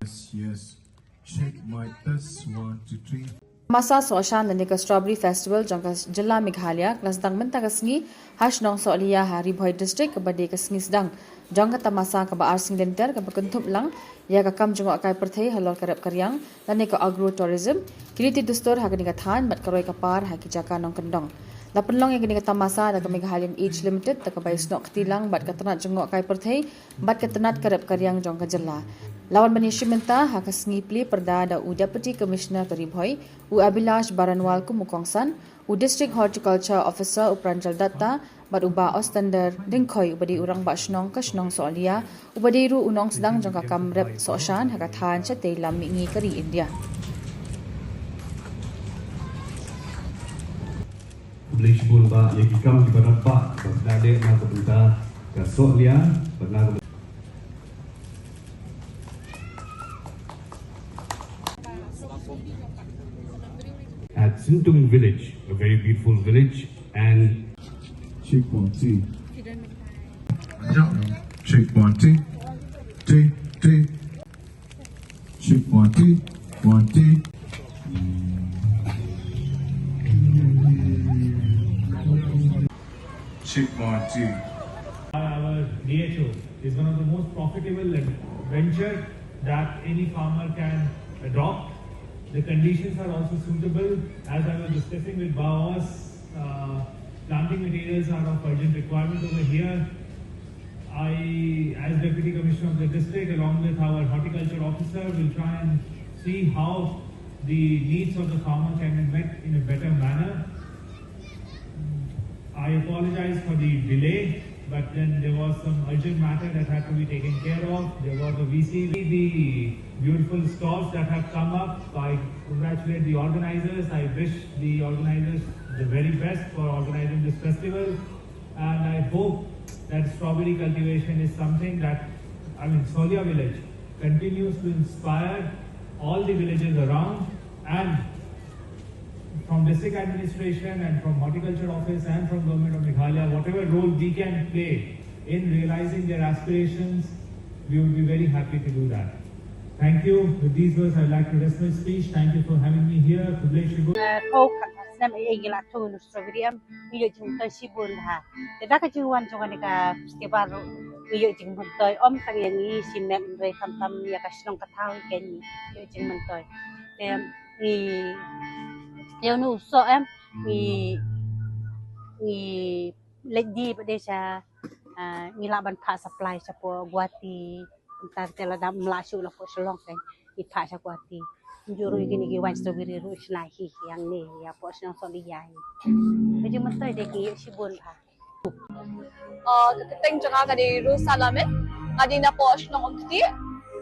Yes. Check my test 1, 2, 3. Tamasa Sohshan dan ke Strawberry Festival jangka Jilla Meghalaya kelas Sdang mentah kesngi Shnong Sohliya hari Bhoi district kebadi kesngi Sdang jangka Tamasa ke baar sing denter ke berkentup lang ya ke kam jengok kai perthai halal karep karyang dan ke agro-tourism kini ti dustur ha ke than bat karoi kapar ha ki jaka nong kendong lapan long yang ke Tamasa dan ke Meghalayan Age Limited tak ke bai snok tilang bat ke tenat jengok kai perthai bat ke tenat karep karyang jangka Jilla Lawan Manisha Minta hak ngipli perda da Deputy Commissioner Kari Bhoi u Abilash Baranwal ku Mukongsan u District Horticulture Officer u Pranjal Datta bat uba Ostender Dingkhoi ubadi urang ba Shnong ke Shnong Sohliya ubadi ru unong Sdang jangka kamrep Sohshan hak than chate lam ngi Kari India Publish pun ba yang kam di berapa berdale na kebentar ke Sohliya pernah at Sdang village, a very beautiful village, and Check 1, 2. Check 1, 2. 2, 2. Check 1, 2. 1, 2. Check 1, 2. Our DHO is one of the most profitable venture that any farmer can adopt. The conditions are also suitable. As I was discussing with Bhawas, planting materials are of urgent requirement over here. I, as Deputy Commissioner of the district, along with our horticulture officer, will try and see how the needs of the farmer can be met in a better manner. I apologize for the delay, but then there was some urgent matter that had to be taken care of. There was a VC, the beautiful stalls that have come up. I congratulate the organizers. I wish the organizers the very best for organizing this festival. And I hope that strawberry cultivation is something that, Sohliya village continues to inspire all the villages around, and from district administration and from horticulture office and from government of Meghalaya, whatever role we can play in realizing their aspirations, we would be very happy to do that. Thank you. With these words, I would like to rest my speech. Thank you for having me here. Yang nu so ni lady pada saya ni laban pak supply siapa guati entar tela dam melasu lah po Shnong kan ipa sa guati juru gini ki wan strawberry rush nahi yang ni ya po Shnong Sohliya jadi mentai de ki sibun ha keteng janga kadi ru salamet kadi na po Shnong umti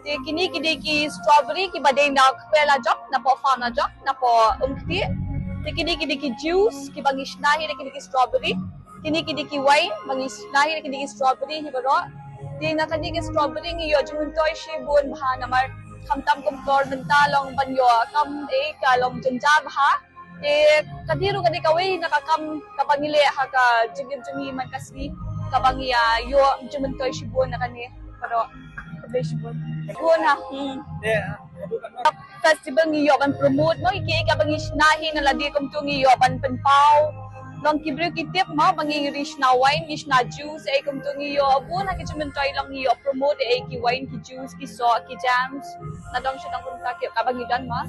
te kini ki strawberry ki badai na kwela jok na po farm na jok na po umti kini ki juice ki bangi shnahi kini ki strawberry kini ki wine bangi shnahi kini ki strawberry hi baro ding na kini ki strawberry ngi yo jung toy shi bon bha namar khamtam kum tor mentalong banyo kam kalong jenja bha kadiru kadi kawai nakakam kapangile ha ka jumi man kasbi kabangi yo jung toy shi bon na kani baro shi bon ha festival ngiyo ban promote mo iki ka bangi shnahi na ladi kum tu ngiyo ban penpau long kibru kitip mo bangi rishna wine rishna juice ay kum tu ngiyo abun ha kichumen toy lang ngiyo promote ay ki wine ki juice ki so ki jams na dong siya nang kunta ka bangi dan ma